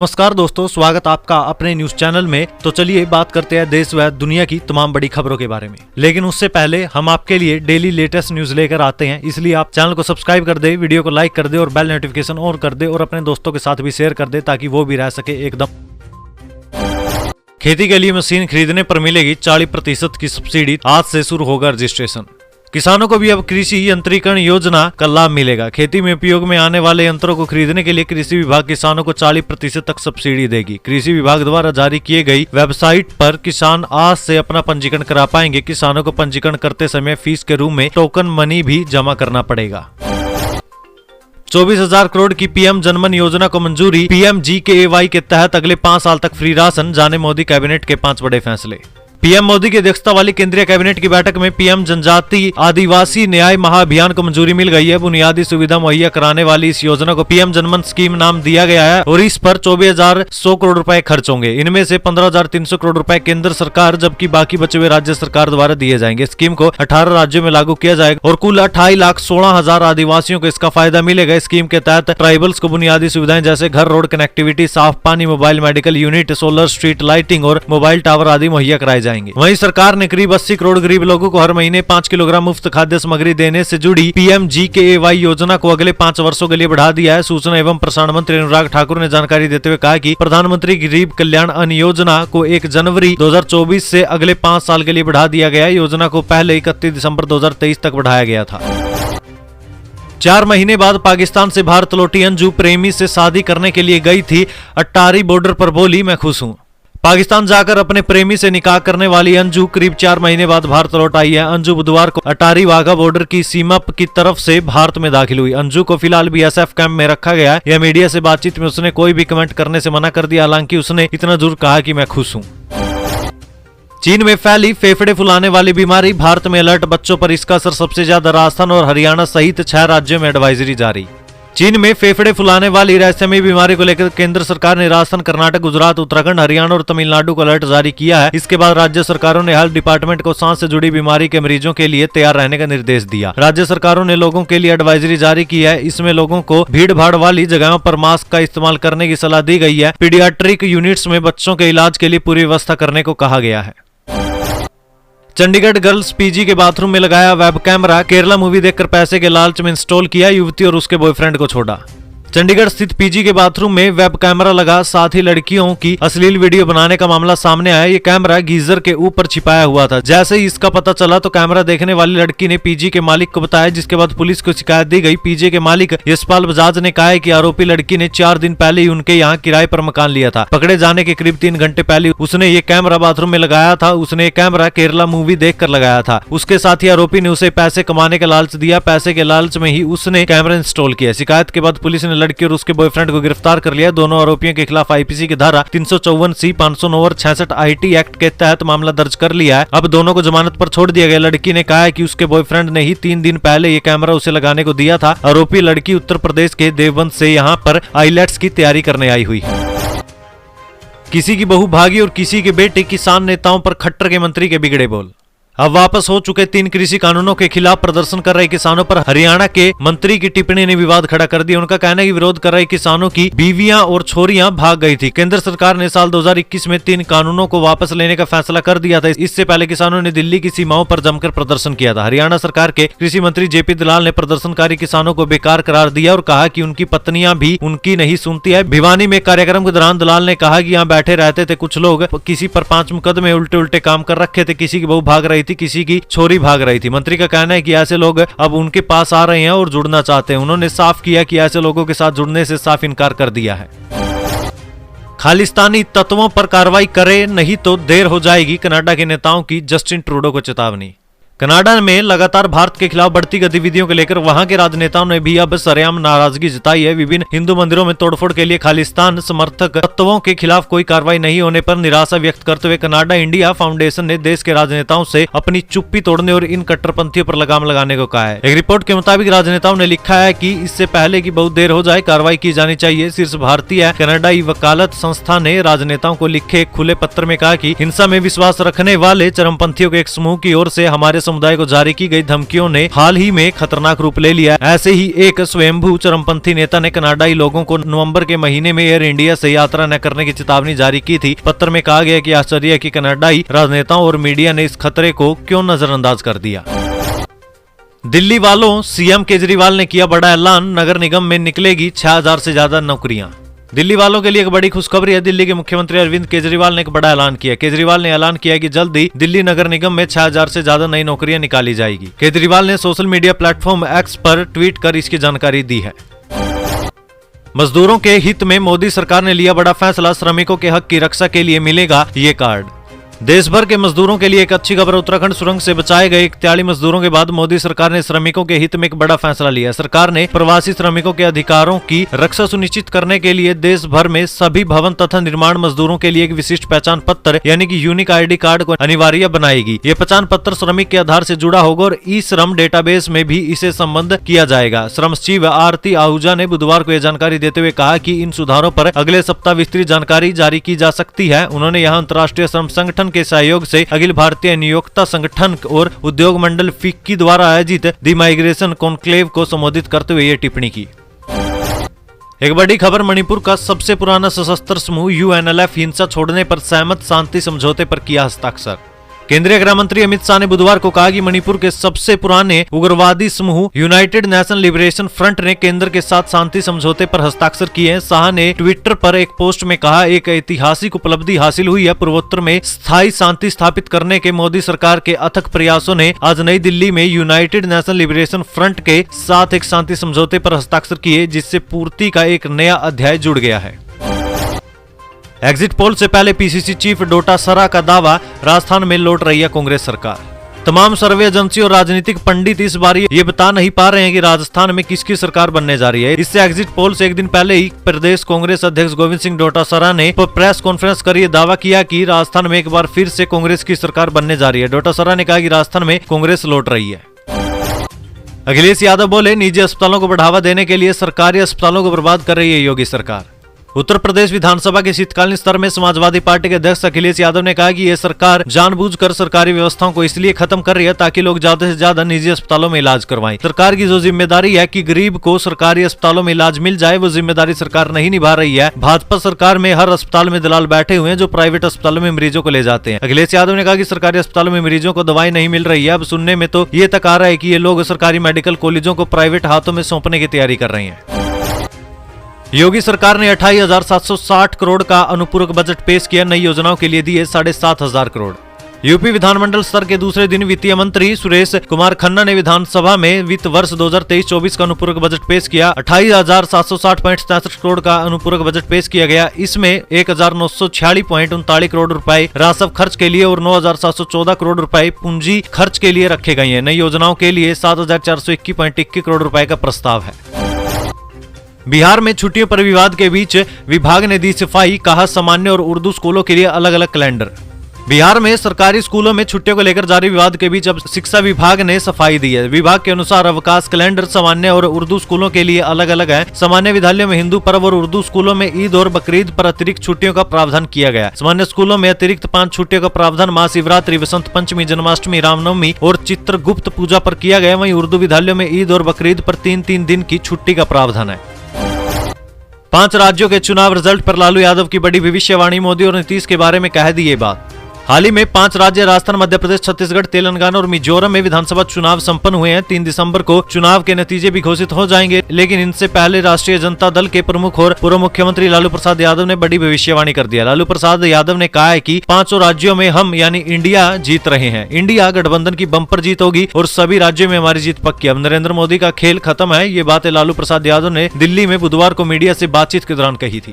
नमस्कार दोस्तों, स्वागत आपका अपने न्यूज चैनल में। तो चलिए बात करते हैं देश व दुनिया की तमाम बड़ी खबरों के बारे में। लेकिन उससे पहले हम आपके लिए डेली लेटेस्ट न्यूज लेकर आते हैं, इसलिए आप चैनल को सब्सक्राइब कर दे, वीडियो को लाइक कर दे और बेल नोटिफिकेशन ऑन कर दे और अपने दोस्तों के साथ भी शेयर कर दे ताकि वो भी रह सके एकदम। खेती के लिए मशीन खरीदने पर मिलेगी 40% की सब्सिडी, आज से शुरू होगा रजिस्ट्रेशन। किसानों को भी अब कृषि यंत्रीकरण योजना का लाभ मिलेगा। खेती में उपयोग में आने वाले यंत्रों को खरीदने के लिए कृषि विभाग किसानों को 40% तक सब्सिडी देगी। कृषि विभाग द्वारा जारी किए गई वेबसाइट पर किसान आज से अपना पंजीकरण करा पाएंगे। किसानों को पंजीकरण करते समय फीस के रूप में टोकन मनी भी जमा करना पड़ेगा। 24,000 करोड़ की पीएम जनमन योजना को मंजूरी। PMGKY के तहत अगले 5 साल तक फ्री राशन, जाने मोदी कैबिनेट के 5 बड़े फैसले। पीएम मोदी की अध्यक्षता वाली केंद्रीय कैबिनेट की बैठक में पीएम जनजाति आदिवासी न्याय महाअभियान को मंजूरी मिल गई है। बुनियादी सुविधा मुहैया कराने वाली इस योजना को पीएम जनमन स्कीम नाम दिया गया है और इस पर 24,100 करोड़ रुपए खर्च होंगे। इनमें से 15,300 करोड़ रुपए केंद्र सरकार, जबकि बाकी बचे हुए राज्य सरकार द्वारा दिए जाएंगे। स्कीम को 18 राज्यों में लागू किया जाएगा और कुल 28,16,000 आदिवासियों को इसका फायदा मिलेगा। स्कीम के तहत ट्राइबल्स को बुनियादी सुविधाएं जैसे घर, रोड कनेक्टिविटी, साफ पानी, mobile medical unit, solar street lighting और मोबाइल टावर आदि मुहैया कराए जाएंगे। वहीं सरकार ने करीब 80 करोड़ गरीब लोगों को हर महीने 5 किलोग्राम मुफ्त खाद्य सामग्री देने से जुड़ी PMGKY योजना को अगले 5 वर्षों के लिए बढ़ा दिया है। सूचना एवं प्रसारण मंत्री अनुराग ठाकुर ने जानकारी देते हुए कहा कि प्रधानमंत्री गरीब कल्याण अन्न योजना को 1 जनवरी 2024 से अगले 5 साल के लिए बढ़ा दिया गया है। योजना को पहले 31 दिसंबर 2023 तक बढ़ाया गया था। 4 महीने बाद पाकिस्तान से भारत लौटी अंजू प्रेमी से शादी करने के लिए गई थी। अट्टारी बॉर्डर पर बोली, मैं खुश हूँ। पाकिस्तान जाकर अपने प्रेमी से निकाह करने वाली अंजू करीब 4 महीने बाद भारत लौट आई है। अंजू बुधवार को अटारी वाघा बॉर्डर की सीमा की तरफ से भारत में दाखिल हुई। अंजू को फिलहाल BSF कैंप में रखा गया है। यह मीडिया से बातचीत में उसने कोई भी कमेंट करने से मना कर दिया। हालांकि उसने इतना जरूर कहा कि मैं खुश हूँ। चीन में फैली फेफड़े फुलाने वाली बीमारी, भारत में अलर्ट, बच्चों पर इसका असर सबसे ज्यादा राजस्थान और हरियाणा सहित 6 राज्यों में एडवाइजरी जारी। चीन में फेफड़े फुलाने वाली रहस्यमयी बीमारी को लेकर केंद्र सरकार ने राजस्थान, कर्नाटक, गुजरात, उत्तराखंड, हरियाणा और तमिलनाडु को अलर्ट जारी किया है। इसके बाद राज्य सरकारों ने हेल्थ डिपार्टमेंट को सांस से जुड़ी बीमारी के मरीजों के लिए तैयार रहने का निर्देश दिया। राज्य सरकारों ने लोगों के लिए एडवाइजरी जारी की है। इसमें लोगों को भीड़ भाड़ वाली जगहों पर मास्क का इस्तेमाल करने की सलाह दी गई है। पीडियाट्रिक यूनिट्स में बच्चों के इलाज के लिए पूरी व्यवस्था करने को कहा गया है। चंडीगढ़ गर्ल्स PG के बाथरूम में लगाया वेब कैमरा, केरला मूवी देखकर पैसे के लालच में इंस्टॉल किया, युवती और उसके बॉयफ्रेंड को छोड़ा। चंडीगढ़ स्थित PG के बाथरूम में वेब कैमरा लगा, साथ ही लड़कियों की अश्लील वीडियो बनाने का मामला सामने आया। ये कैमरा गीजर के ऊपर छिपाया हुआ था। जैसे ही इसका पता चला तो कैमरा देखने वाली लड़की ने PG के मालिक को बताया, जिसके बाद पुलिस को शिकायत दी गई। PG के मालिक यशपाल बजाज ने कहा है कि आरोपी लड़की ने 4 दिन पहले ही उनके यहाँ किराए पर मकान लिया था। पकड़े जाने के करीब 3 घंटे पहले उसने ये कैमरा बाथरूम में लगाया था। उसने ये कैमरा केरला मूवी देखकर लगाया था। उसके साथ ही आरोपी ने उसे पैसे कमाने का लालच दिया। पैसे के लालच में ही उसने कैमरा इंस्टॉल किया। शिकायत के बाद पुलिस ने लड़की और उसके बॉयफ्रेंड को गिरफ्तार कर लिया। दोनों आरोपियों के खिलाफ IPC की धारा 354C, 509 और 66 IT एक्ट के तहत मामला दर्ज कर लिया है। अब दोनों को जमानत पर छोड़ दिया गया। लड़की ने कहा है कि उसके बॉयफ्रेंड ने ही 3 दिन पहले ये कैमरा उसे लगाने को दिया था। आरोपी लड़की उत्तर प्रदेश के देवबंद से यहाँ पर IELTS की तैयारी करने आई हुई है। किसी की बहू भागी और किसी के बेटे, किसान नेताओं पर खट्टर के मंत्री के बिगड़े बोल। अब वापस हो चुके 3 कृषि कानूनों के खिलाफ प्रदर्शन कर रहे किसानों पर हरियाणा के मंत्री की टिप्पणी ने विवाद खड़ा कर दिया। उनका कहना है कि विरोध कर रहे किसानों की बीवियां और छोरियां भाग गई थी। केंद्र सरकार ने साल 2021 में 3 कानूनों को वापस लेने का फैसला कर दिया था। इससे पहले किसानों ने दिल्ली की सीमाओं पर जमकर प्रदर्शन किया था। हरियाणा सरकार के कृषि मंत्री JP दलाल ने प्रदर्शनकारी किसानों को बेकार करार दिया और कहा कि उनकी पत्नियां भी उनकी नहीं सुनती है। भिवानी में कार्यक्रम के दौरान दलाल ने कहा कि यहाँ बैठे रहते थे कुछ लोग, किसी पर 5 मुकदमे उल्टे उल्टे काम कर रखे थे, किसी की बहू भाग रही थी, किसी की छोरी भाग रही थी। मंत्री का कहना है कि ऐसे लोग अब उनके पास आ रहे हैं और जुड़ना चाहते हैं। उन्होंने साफ किया कि ऐसे लोगों के साथ जुड़ने से साफ इनकार कर दिया है। खालिस्तानी तत्वों पर कार्रवाई करे नहीं तो देर हो जाएगी, कनाडा के नेताओं की जस्टिन ट्रूडो को चेतावनी। कनाडा में लगातार भारत के खिलाफ बढ़ती गतिविधियों को लेकर वहां के राजनेताओं ने भी अब सरेआम नाराजगी जताई है। विभिन्न हिंदू मंदिरों में तोड़फोड़ के लिए खालिस्तान समर्थक तत्वों के खिलाफ कोई कार्रवाई नहीं होने पर निराशा व्यक्त करते हुए कनाडा इंडिया फाउंडेशन ने देश के राजनेताओं से अपनी चुप्पी तोड़ने और इन कट्टरपंथियों पर लगाम लगाने को कहा है। एक रिपोर्ट के मुताबिक राजनेताओं ने लिखा है कि इससे पहले कि बहुत देर हो जाए कार्रवाई की जानी चाहिए। शीर्ष भारतीय कनाडाई वकालत संस्था ने राजनेताओं को लिखे एक खुले पत्र में कहा कि हिंसा में विश्वास रखने वाले चरमपंथियों के एक समूह की ओर से हमारे समुदाय को जारी की गई धमकियों ने हाल ही में खतरनाक रूप ले लिया। ऐसे ही एक स्वयंभू चरमपंथी नेता ने कनाडाई लोगों को नवंबर के महीने में एयर इंडिया से यात्रा न करने की चेतावनी जारी की थी। पत्र में कहा गया कि आश्चर्य है कि कनाडाई राजनेताओं और मीडिया ने इस खतरे को क्यों नजरअंदाज कर दिया। दिल्ली वालों, सीएम केजरीवाल ने किया बड़ा ऐलान, नगर निगम में निकलेगी 6000 से ज्यादा नौकरियां। दिल्ली वालों के लिए एक बड़ी खुशखबरी है। दिल्ली के मुख्यमंत्री अरविंद केजरीवाल ने एक बड़ा ऐलान किया। केजरीवाल ने ऐलान किया कि जल्द ही दिल्ली नगर निगम में 6000 से ज्यादा नई नौकरियां निकाली जाएगी। केजरीवाल ने सोशल मीडिया प्लेटफॉर्म एक्स पर ट्वीट कर इसकी जानकारी दी है। मजदूरों के हित में मोदी सरकार ने लिया बड़ा फैसला, श्रमिकों के हक की रक्षा के लिए मिलेगा ये कार्ड। देश भर के मजदूरों के लिए एक अच्छी खबर। उत्तराखंड सुरंग से बचाए गए 41 मजदूरों के बाद मोदी सरकार ने श्रमिकों के हित में एक बड़ा फैसला लिया। सरकार ने प्रवासी श्रमिकों के अधिकारों की रक्षा सुनिश्चित करने के लिए देश भर में सभी भवन तथा निर्माण मजदूरों के लिए एक विशिष्ट पहचान पत्र यानी कि यूनिक आईडी कार्ड को अनिवार्य बनाएगी। ये पहचान पत्र श्रमिक के आधार से जुड़ा होगा और ई श्रम डेटाबेस में भी इसे संबद्ध किया जाएगा। श्रम सचिव आरती आहूजा ने बुधवार को यह जानकारी देते हुए कहा कि इन सुधारों पर अगले सप्ताह विस्तृत जानकारी जारी की जा सकती है। उन्होंने यहाँ अंतर्राष्ट्रीय श्रम संगठन के सहयोग से अखिल भारतीय नियोक्ता संगठन और उद्योग मंडल फिक्की द्वारा आयोजित दी माइग्रेशन कॉन्क्लेव को संबोधित करते हुए ये टिप्पणी की। एक बड़ी खबर, मणिपुर का सबसे पुराना सशस्त्र समूह यूएनएलएफ हिंसा छोड़ने पर सहमत शांति समझौते पर किया हस्ताक्षर। केंद्रीय गृह मंत्री अमित शाह ने बुधवार को कहा कि मणिपुर के सबसे पुराने उग्रवादी समूह यूनाइटेड नेशन लिबरेशन फ्रंट ने केंद्र के साथ शांति समझौते पर हस्ताक्षर किए हैं। शाह ने ट्विटर पर एक पोस्ट में कहा, एक ऐतिहासिक उपलब्धि हासिल हुई है। पूर्वोत्तर में स्थायी शांति स्थापित करने के मोदी सरकार के अथक प्रयासों ने आज नई दिल्ली में यूनाइटेड नेशन लिबरेशन फ्रंट के साथ एक शांति समझौते पर हस्ताक्षर किए, जिससे पूर्ति का एक नया अध्याय जुड़ गया है। एग्जिट पोल से पहले पीसीसी चीफ डोटासरा का दावा, राजस्थान में लौट रही है कांग्रेस सरकार। तमाम सर्वे एजेंसी और राजनीतिक पंडित इस बार ये बता नहीं पा रहे हैं कि राजस्थान में किसकी सरकार बनने जा रही है। इससे एग्जिट पोल से एक दिन पहले ही प्रदेश कांग्रेस अध्यक्ष गोविंद सिंह डोटासरा ने प्रेस कॉन्फ्रेंस कर ये दावा किया कि राजस्थान में एक बार फिर से कांग्रेस की सरकार बनने जा रही है। डोटासरा ने कहा कि राजस्थान में कांग्रेस लौट रही है। अखिलेश यादव बोले, निजी अस्पतालों को बढ़ावा देने के लिए सरकारी अस्पतालों को बर्बाद कर रही है योगी सरकार। उत्तर प्रदेश विधानसभा के शीतकालीन सत्र में समाजवादी पार्टी के अध्यक्ष अखिलेश यादव ने कहा कि यह सरकार जानबूझकर सरकारी व्यवस्थाओं को इसलिए खत्म कर रही है ताकि लोग ज्यादा से ज्यादा निजी अस्पतालों में इलाज करवाएं। सरकार की जो जिम्मेदारी है कि गरीब को सरकारी अस्पतालों में इलाज मिल जाए, वो जिम्मेदारी सरकार नहीं निभा रही है। भाजपा सरकार में हर अस्पताल में दलाल बैठे हुए हैं जो प्राइवेट अस्पतालों में मरीजों को ले जाते हैं। अखिलेश यादव ने कहा कि सरकारी अस्पतालों में मरीजों को दवाई नहीं मिल रही है। अब सुनने में तो ये तक आ रहा है कि ये लोग सरकारी मेडिकल कॉलेजों को प्राइवेट हाथों में सौंपने की तैयारी कर रहे हैं। योगी सरकार ने 28,760 करोड़ का अनुपूरक बजट पेश किया। नई योजनाओं के लिए दिए 7,500 करोड़। यूपी विधानमंडल स्तर के दूसरे दिन वित्तीय मंत्री सुरेश कुमार खन्ना ने विधानसभा में वित्त वर्ष 2023-24 का अनुपूरक बजट पेश किया। 28,760.63 करोड़ का अनुपूरक बजट पेश किया गया। इसमें 1,946.39 करोड़ रुपए राजस्व खर्च के लिए और 9,714 करोड़ रुपए पूंजी खर्च के लिए रखे गए हैं। नई योजनाओं के लिए 7,421.21 करोड़ रुपए का प्रस्ताव है। बिहार में छुट्टियों पर विवाद के बीच विभाग ने दी सफाई, कहा सामान्य और उर्दू स्कूलों के लिए अलग अलग कैलेंडर। बिहार में सरकारी स्कूलों में छुट्टियों को लेकर जारी विवाद के बीच अब शिक्षा विभाग ने सफाई दी है। विभाग के अनुसार अवकाश कैलेंडर सामान्य और उर्दू स्कूलों के लिए अलग अलग है। सामान्य विद्यालयों में हिंदू पर्व और उर्दू स्कूलों में ईद और बकरीद पर अतिरिक्त छुट्टियों का प्रावधान किया गया। सामान्य स्कूलों में अतिरिक्त 5 छुट्टियों का प्रावधान महाशिवरात्रि, वसंत पंचमी, जन्माष्टमी, रामनवमी और चित्रगुप्त पूजा पर किया गया। वहीं उर्दू विद्यालयों में ईद और बकरीद पर 3-3 दिन की छुट्टी का प्रावधान है। 5 राज्यों के चुनाव रिजल्ट पर लालू यादव की बड़ी भविष्यवाणी, मोदी और नीतीश के बारे में कह दी ये बात। हाल ही में 5 राज्य राजस्थान, मध्य प्रदेश, छत्तीसगढ़, तेलंगाना और मिजोरम में विधानसभा चुनाव संपन्न हुए हैं। 3 दिसंबर को चुनाव के नतीजे भी घोषित हो जाएंगे, लेकिन इनसे पहले राष्ट्रीय जनता दल के प्रमुख और पूर्व मुख्यमंत्री लालू प्रसाद यादव ने बड़ी भविष्यवाणी कर दिया। लालू प्रसाद यादव ने कहा है कि 5 राज्यों में हम यानी इंडिया जीत रहे हैं। इंडिया गठबंधन की बम्पर जीत होगी और सभी राज्यों में हमारी जीत पक्की। अब नरेंद्र मोदी का खेल खत्म है। ये बातें लालू प्रसाद यादव ने दिल्ली में बुधवार को मीडिया से बातचीत के दौरान कही थी।